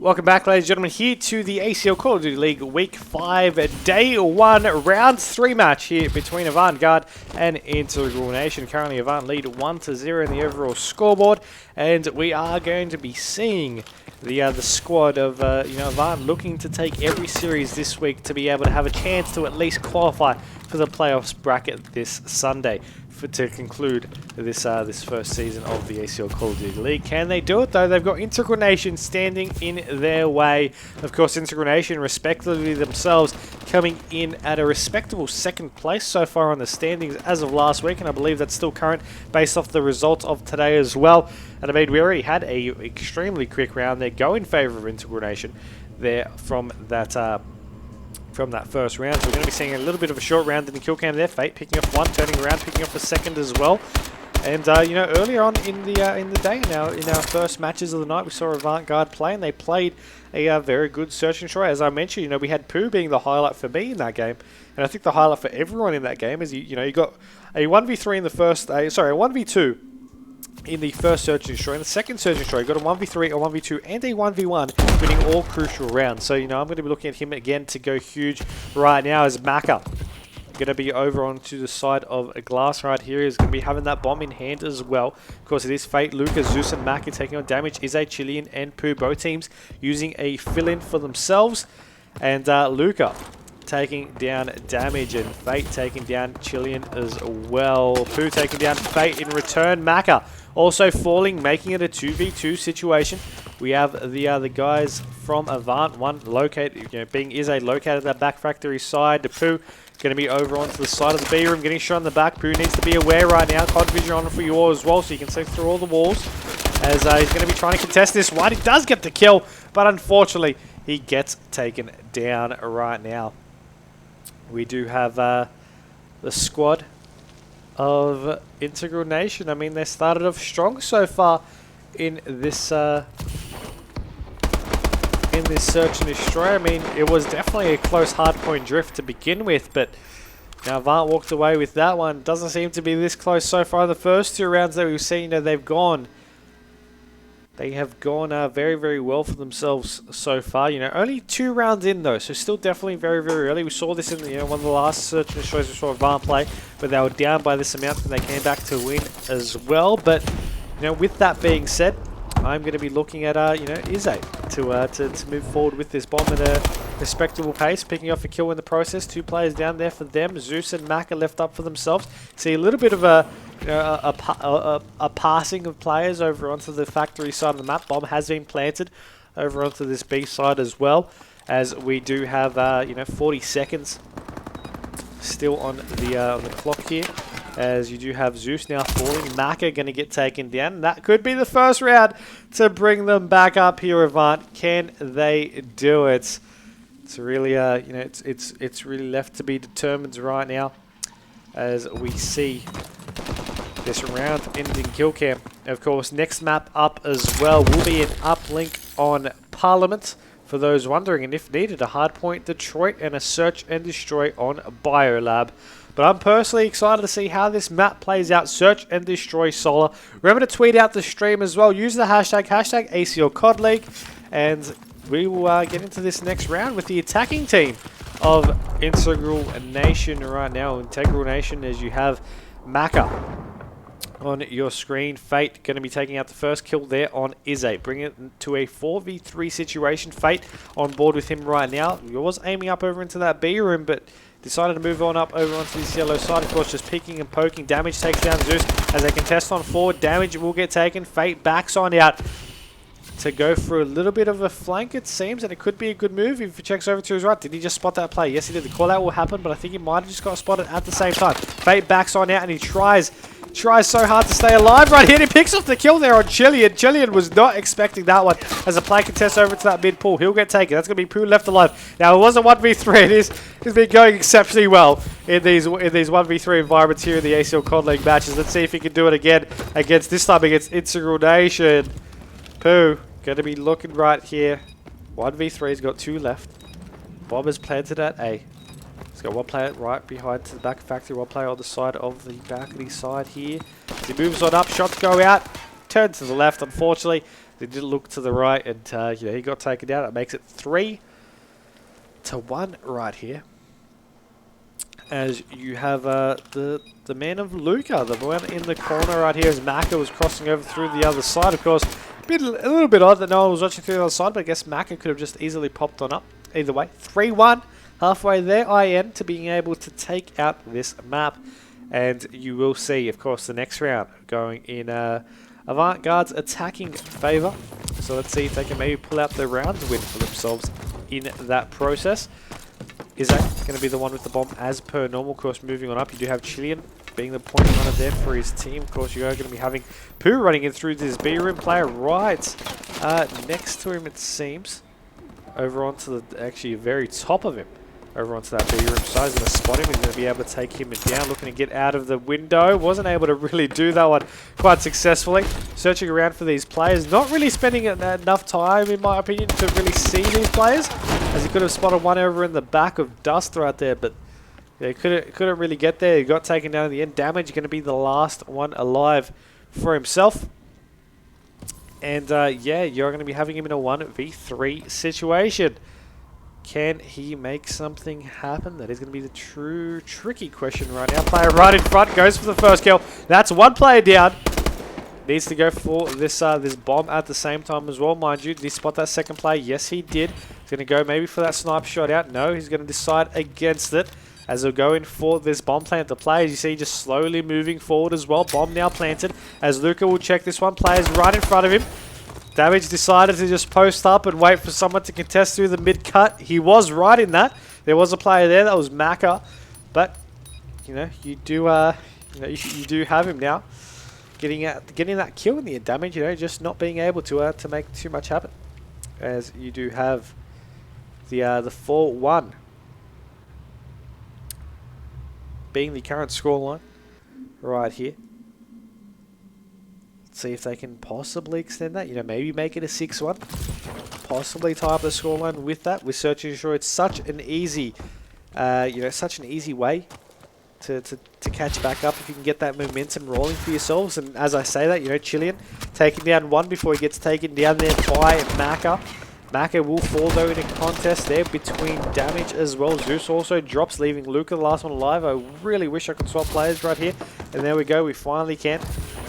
Welcome back, ladies and gentlemen, here to the ACL Call of Duty League Week 5, Day 1, Round 3 match here between AVANT-GARDE and Integral Nation. Currently, Avant lead 1-0 in the overall scoreboard, and we are going to be seeing the squad of Avant looking to take every series this week to be able to have a chance to at least qualify for the playoffs bracket this Sunday. To conclude this first season of the ACL Call of Duty League. Can they do it though? They've got Integral Nation standing in their way. Of course, Integral Nation respectively themselves coming in at a respectable second place so far on the standings as of last week, and I believe that's still current based off the results of today as well. And I mean, we already had a extremely quick round there go in favour of Integral Nation there from that first round. So we're going to be seeing a little bit of a short round in the kill cam there. Fate picking off one, turning around, picking off the second as well. And earlier on in the day, in our first matches of the night, we saw AVANT-GARDE play, and they played a very good search and destroy. As I mentioned, we had Pooh being the highlight for me in that game, and I think the highlight for everyone in that game is you got a 1v3 in the first, a 1v2. In the first search and destroy. In the second search and destroy, you got a 1v3, a 1v2, and a 1v1, winning all crucial rounds. So, I'm going to be looking at him again to go huge right now as Maka. Going to be over onto the side of a glass right here. He's going to be having that bomb in hand as well. Of course, it is Fate, Luca, Zeus, and Maka taking on damage. Izay, Chilean, and Pooh, both teams using a fill-in for themselves. And Luca taking down damage, and Fate taking down Chilean as well. Pooh taking down Fate in return. Maka also falling, making it a 2v2 situation. We have the guys from Avant, one located, being Izay located at that back factory side. The Pooh going to be over onto the side of the B room, getting shot in the back. Pooh needs to be aware right now. CoD vision on for you all as well, so you can see through all the walls. As he's going to be trying to contest this one. He does get the kill, but unfortunately, he gets taken down right now. We do have the squad of Integral Nation. I mean, they started off strong so far in this search and destroy. I mean, it was definitely a close hardpoint drift to begin with, but now Avant walked away with that one. Doesn't seem to be this close so far. The first two rounds that we've seen, they have gone very, very well for themselves so far. Only 2 rounds in though, so still definitely very, very early. We saw this in one of the last search and destroys we saw Avant play, but they were down by this amount and they came back to win as well. But with that being said, I'm going to be looking at Izay to move forward with this bomb at a respectable pace, picking off a kill in the process. 2 players down there for them. Zeus and Maka left up for themselves. See a little bit of a passing of players over onto the factory side of the map. Bomb has been planted over onto this B side as well, as we do have 40 seconds still on the clock here. As you do have Zeus now falling, Maka going to get taken down. That could be the first round to bring them back up here, Avant. Can they do it? It's really, it's really left to be determined right now, as we see this round ending kill cam. Of course, next map up as well will be an uplink on Parliament, for those wondering, and if needed, a hardpoint Detroit and a search and destroy on Biolab. But I'm personally excited to see how this map plays out. Search and destroy Solar. Remember to tweet out the stream as well. Use the hashtag ACL COD League, and we will get into this next round with the attacking team of Integral Nation right now. Integral Nation, as you have Maka on your screen. Fate going to be taking out the first kill there on Izay, bringing it to a 4v3 situation. Fate on board with him right now. He was aiming up over into that B room, but decided to move on up over onto this yellow side. Of course, just peeking and poking. Damage takes down Zeus as they contest on forward. Damage will get taken. Fate backs on out to go for a little bit of a flank, it seems, and it could be a good move if he checks over to his right. Did he just spot that play? Yes, he did. The call out will happen, but I think he might have just got spotted at the same time. Fate backs on out, and he tries so hard to stay alive right here. He picks off the kill there on Chilean. Chilean was not expecting that one as a play contests over to that mid pool. He'll get taken. That's going to be Pooh left alive. Now, it was a 1v3. It's been going exceptionally well in these 1v3 environments here in the ACL COD League matches. Let's see if he can do it again this time against Integral Nation. Pooh going to be looking right here. 1v3. He's got 2 left. Bob is planted at A. He's got 1 player right behind to the back factory, 1 player on the side of the balcony side here. As he moves on up, shots go out, turns to the left, unfortunately. They did look to the right, and you know, he got taken down. It makes it 3-1 right here. As you have the man of Luca, the one in the corner right here, as Maka was crossing over through the other side. Of course, a little bit odd that no one was watching through the other side, but I guess Maka could have just easily popped on up. Either way, 3-1, halfway there, IN, to being able to take out this map. And you will see, of course, the next round going in AVANT-GARDE's attacking favour. So let's see if they can maybe pull out the rounds win for themselves in that process. Is that going to be the one with the bomb as per normal? Of course, moving on up, you do have Chilean being the point runner there for his team. Of course, you are going to be having Pooh running in through this B room player right next to him, it seems. Over onto the, actually, very top of him. Over onto that B room side. He's going to spot him. He's going to be able to take him down. Looking to get out of the window. Wasn't able to really do that one quite successfully. Searching around for these players. Not really spending enough time, in my opinion, to really see these players. As he could have spotted one over in the back of Dust right there. But yeah, he couldn't really get there. He got taken down in the end. Damage going to be the last one alive for himself. And yeah, you're going to be having him in a 1v3 situation. Can he make something happen? That is going to be the true tricky question right now. Player right in front goes for the first kill. That's one player down. Needs to go for this this bomb at the same time as well, mind you. Did he spot that second player? Yes, he did. He's going to go maybe for that sniper shot out. No, he's going to decide against it. As they'll go in for this bomb plant. The players, you see, just slowly moving forward as well. Bomb now planted. As Luca will check this one. Players right in front of him. Damage decided to just post up and wait for someone to contest through the mid-cut. He was right in that. There was a player there. That was Maka. But, you know, you do have him now. Getting that kill in the end damage, you know, just not being able to make too much happen. As you do have the 4-1 being the current scoreline right here. See if they can possibly extend that. You know, maybe make it a 6-1. Possibly tie up the scoreline with that. We're searching sure it's such an easy, such an easy way to catch back up if you can get that momentum rolling for yourselves. And as I say that, you know, Chilean taking down one before he gets taken down there by Maka. Maka will fall though in a contest there between damage as well. Zeus also drops, leaving Luca the last one alive. I really wish I could swap players right here. And there we go, we finally can.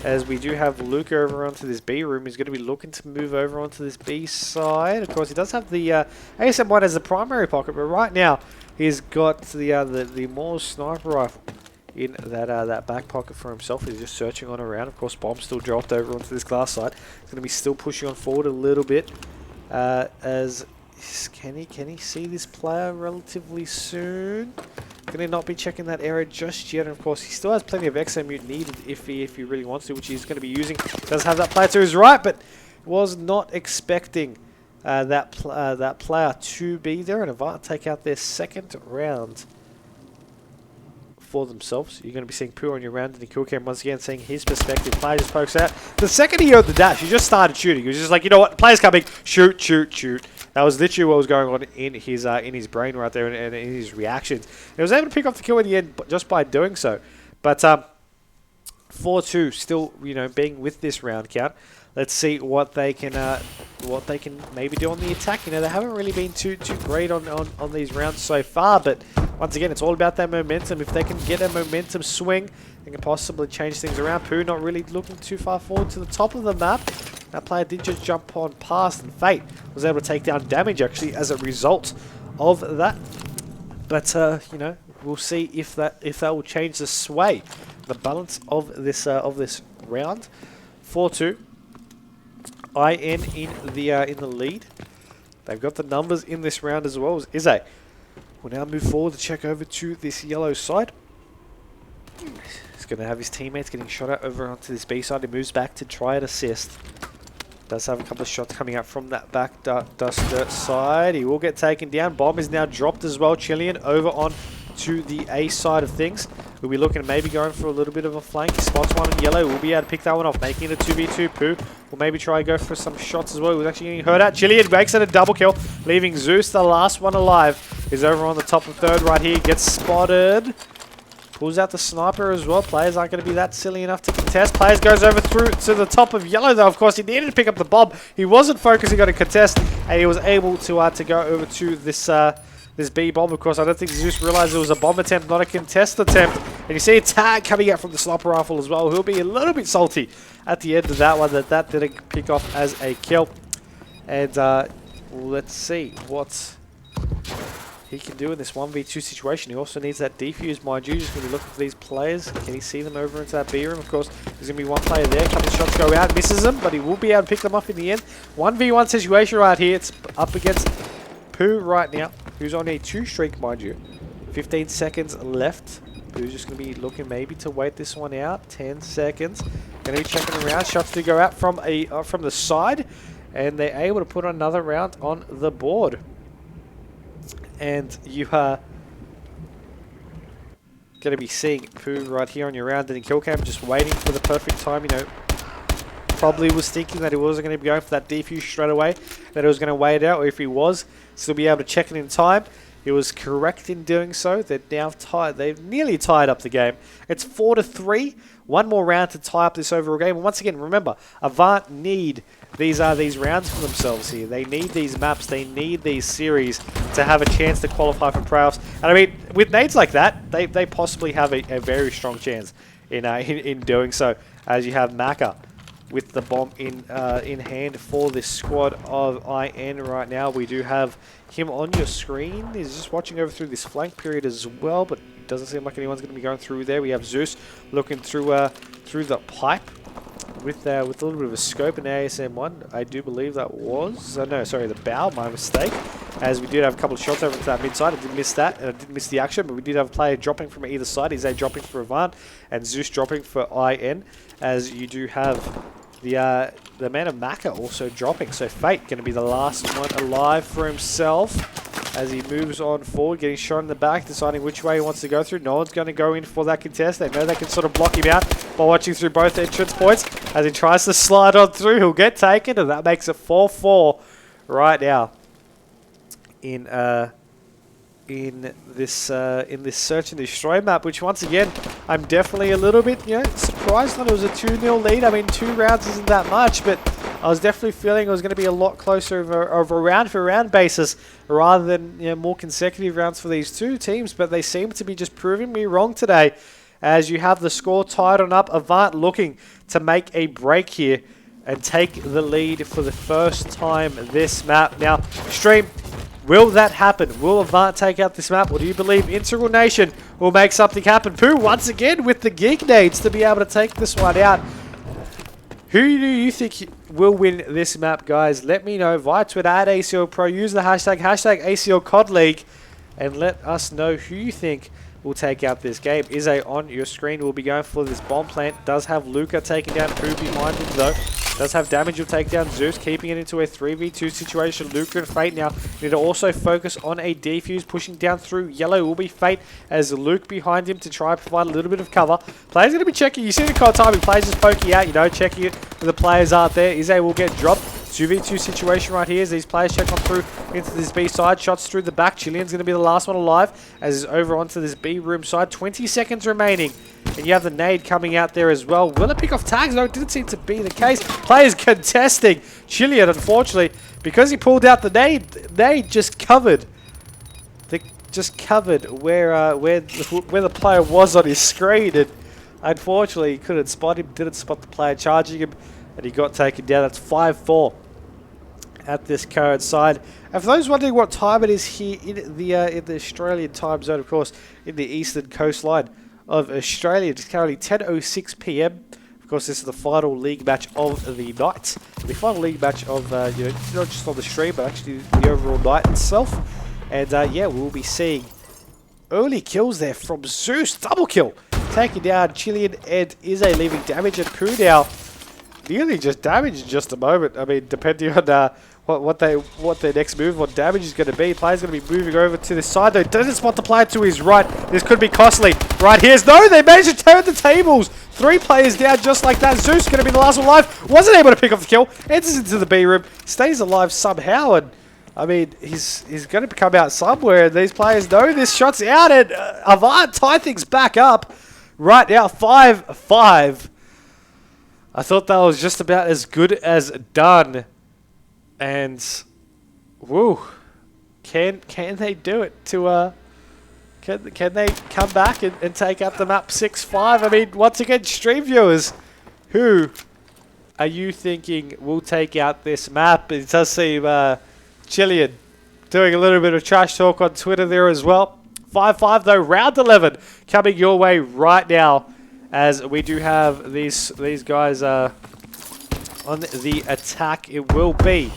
As we do have Luca over onto this B room. He's going to be looking to move over onto this B side. Of course, he does have the ASM-1 as the primary pocket, but right now he's got the more sniper rifle in that back pocket for himself. He's just searching on around. Of course, bomb still dropped over onto this glass side. He's going to be still pushing on forward a little bit. As can he see this player relatively soon? Going to not be checking that area just yet. And of course, he still has plenty of examute needed if he really wants to, which he's going to be using. Does have that player to his right, but was not expecting that player to be there. And Avant take out their second round for themselves. You're going to be seeing Pooh on your round in the kill cam once again, seeing his perspective. Player just pokes out. The second he heard the dash, he just started shooting. He was just like, you know what, player's coming, shoot, shoot, shoot. That was literally what was going on in his brain right there and in his reactions. He was able to pick up the kill in the end just by doing so. But 4-2 still, you know, being with this round count. Let's see what they can maybe do on the attack. You know, they haven't really been too great on these rounds so far, but once again, it's all about that momentum. If they can get a momentum swing, they can possibly change things around. Pooh not really looking too far forward to the top of the map. That player did just jump on past, and Fate was able to take down damage actually as a result of that. But you know, we'll see if that will change the sway, the balance of this round. 4-2. IN in the lead. They've got the numbers in this round as well as Ize. We'll now move forward to check over to this yellow side. He's going to have his teammates getting shot at over onto this B side. He moves back to try and assist. Does have a couple of shots coming out from that back Dust side. He will get taken down. Bomb is now dropped as well. Chilean over on to the A side of things. We'll be looking at maybe going for a little bit of a flank. He spots one in yellow. We'll be able to pick that one off, making it a 2v2. Pooh will maybe try and go for some shots as well. He was actually getting hurt out. Chilean makes it a double kill, leaving Zeus, the last one alive, is over on the top of third right here. Gets spotted. Pulls out the sniper as well. Players aren't going to be that silly enough to contest. Players goes over through to the top of yellow though. Of course, he needed to pick up the bomb. He wasn't focusing on a contest, and he was able to go over to this this B bomb. Of course, I don't think Zeus realized it was a bomb attempt, not a contest attempt. And you see a tag coming out from the sniper rifle as well. He'll be a little bit salty at the end of that one that didn't pick off as a kill. And let's see what he can do in this 1v2 situation. He also needs that defuse, mind you. Just going to be looking for these players. Can he see them over into that B room? Of course, there's going to be one player there. A couple of shots go out, misses them, but he will be able to pick them up in the end. 1v1 situation right here. It's up against Pooh right now, who's on a 2 streak, mind you. 15 seconds left. Pooh's just going to be looking maybe to wait this one out. 10 seconds. Going to be checking around. Shots do go out from the side, and they're able to put another round on the board. And you are going to be seeing Pooh right here on your round in kill cam, just waiting for the perfect time. You know, probably was thinking that he wasn't going to be going for that defuse straight away, that he was going to wait it out, or if he was, still be able to check it in time. He was correct in doing so. They're now tied. They've nearly tied up the game. It's 4-3. One more round to tie up this overall game. And once again, remember, Avant need these rounds for themselves here. They need these maps. They need these series to have a chance to qualify for playoffs. And I mean, with nades like that, they possibly have a very strong chance in doing so. As you have Maka with the bomb in hand for this squad of IN right now. We do have him on your screen. He's just watching over through this flank period as well, but it doesn't seem like anyone's going to be going through there. We have Zeus looking through the pipe with a little bit of a scope in ASM1. I do believe that was no, sorry, the bow. My mistake. As we did have a couple of shots over to that mid side. I did miss that, and I did miss the action, but we did have a player dropping from either side. Ize dropping for Avant, and Zeus dropping for IN. As you do have the man of Maka also dropping. So Fate going to be the last one alive for himself as he moves on forward, getting shot in the back, deciding which way he wants to go through. No one's going to go in for that contest. They know they can sort of block him out by watching through both entrance points. As he tries to slide on through, he'll get taken, and that makes it 4-4 right now in this search and destroy map, which once again I'm definitely a little bit surprised that it was a 2-0 lead. I mean, 2 rounds isn't that much, but I was definitely feeling it was going to be a lot closer of a round for round basis rather than more consecutive rounds for these two teams. But they seem to be just proving me wrong today, as you have the score tied on up. Avant looking to make a break here and take the lead for the first time this map. Now, stream, will that happen? Will Avant take out this map, or do you believe Integral Nation will make something happen? Pooh once again with the geek nades to be able to take this one out. Who do you think will win this map, guys? Let me know via Twitter at ACL Pro. Use the hashtag ACL CoD League, and let us know who you think will take out this game. Ize on your screen will be going for this bomb plant. Does have Luca taking down Pooh behind him though. Does have damage, will take down Zeus, keeping it into a 3v2 situation. Luca and Fate now need to also focus on a defuse. Pushing down through yellow will be Fate, as Luke behind him to try and provide a little bit of cover. Players going to be checking. You see the CoD timing. Players just poking out, checking it where the players aren't there. Ize will get dropped. 2v2 situation right here as these players check on through into this B side. Shots through the back. Chilean's going to be the last one alive as he's over onto this B room side. 20 seconds remaining. And you have the nade coming out there as well. Will it pick off tags? No, it didn't seem to be the case. Players contesting. Chilean, unfortunately, because he pulled out the nade, they just covered. They just covered where the player was on his screen. And unfortunately, he couldn't spot him. Didn't spot the player charging him. And he got taken down. That's 5-4 at this current side. And for those wondering what time it is here in the Australian time zone, of course, in the eastern coastline of Australia, it's currently 10:06 p.m. Of course, this is the final league match of the night. The final league match of not just on the stream, but actually the overall night itself. And yeah, we'll be seeing early kills there from Zeus, double kill, taking down Chilean and Ize, leaving damage and Pooh now. Nearly just damage in just a moment. I mean, depending on what their next move, what damage is going to be. Player's going to be moving over to this side though. Doesn't spot the player to his right. This could be costly. Right here's no. They managed to turn the tables. 3 players down just like that. Zeus going to be the last one alive. Wasn't able to pick up the kill. Enters into the B room. Stays alive somehow, and I mean, he's going to come out somewhere. These players know this shot's out, and Avant tie things back up right now, 5-5. I thought that was just about as good as done, and woo, can they do it to can they come back and take out the map 6-5? I mean, once again, stream viewers, who are you thinking will take out this map? It does seem Chilean doing a little bit of trash talk on Twitter there as well. 5-5 though, round 11 coming your way right now, as we do have these guys on the attack. It will be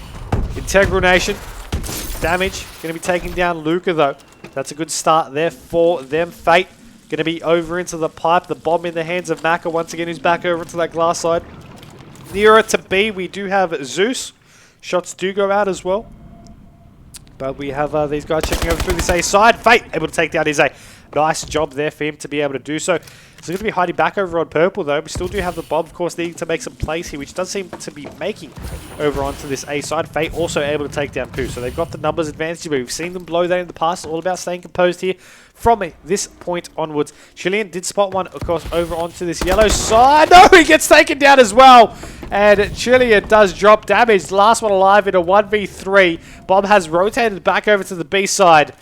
Integral Nation. Damage going to be taking down Luca though. That's a good start there for them. Fate going to be over into the pipe. The bomb in the hands of Maka once again, who's back over into that glass side. Nearer to B, we do have Zeus. Shots do go out as well. But we have these guys checking over through this A side. Fate able to take down his A. Nice job there for him to be able to do so. So going to be hiding back over on purple though. We still do have the bomb, of course, needing to make some plays here, which does seem to be making over onto this A side. Fate also able to take down Pooh. So they've got the numbers advantage, but we've seen them blow that in the past. It's all about staying composed here from this point onwards. Chilean did spot one, of course, over onto this yellow side. No, he gets taken down as well. And Chilean does drop damage. Last one alive in a 1v3. Bob has rotated back over to the B side.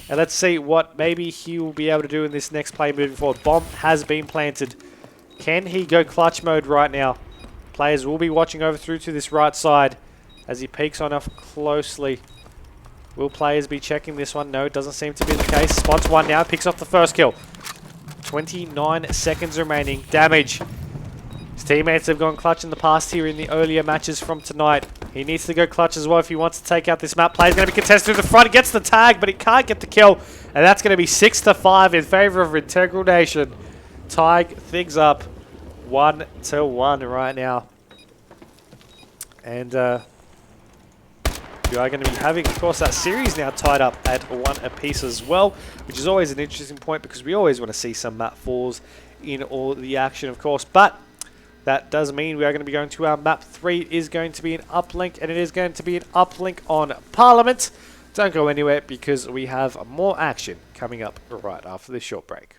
And let's see what maybe he will be able to do in this next play moving forward. Bomb has been planted. Can he go clutch mode right now? Players will be watching over through to this right side as he peeks on off closely. Will players be checking this one? No, it doesn't seem to be the case. Spots one now, picks off the first kill. 29 seconds remaining. Damage. His teammates have gone clutch in the past here in the earlier matches from tonight. He needs to go clutch as well if he wants to take out this map. Player's going to be contested through the front. He gets the tag, but he can't get the kill. And that's going to be 6-5 in favor of Integral Nation. Tying things up 1-1 right now. And we are going to be having, of course, that series now tied up at 1 apiece as well, which is always an interesting point because we always want to see some map 4s in all the action, of course. But that does mean we are going to be going to our map 3. It is going to be an uplink, and it is going to be an uplink on Parliament. Don't go anywhere because we have more action coming up right after this short break.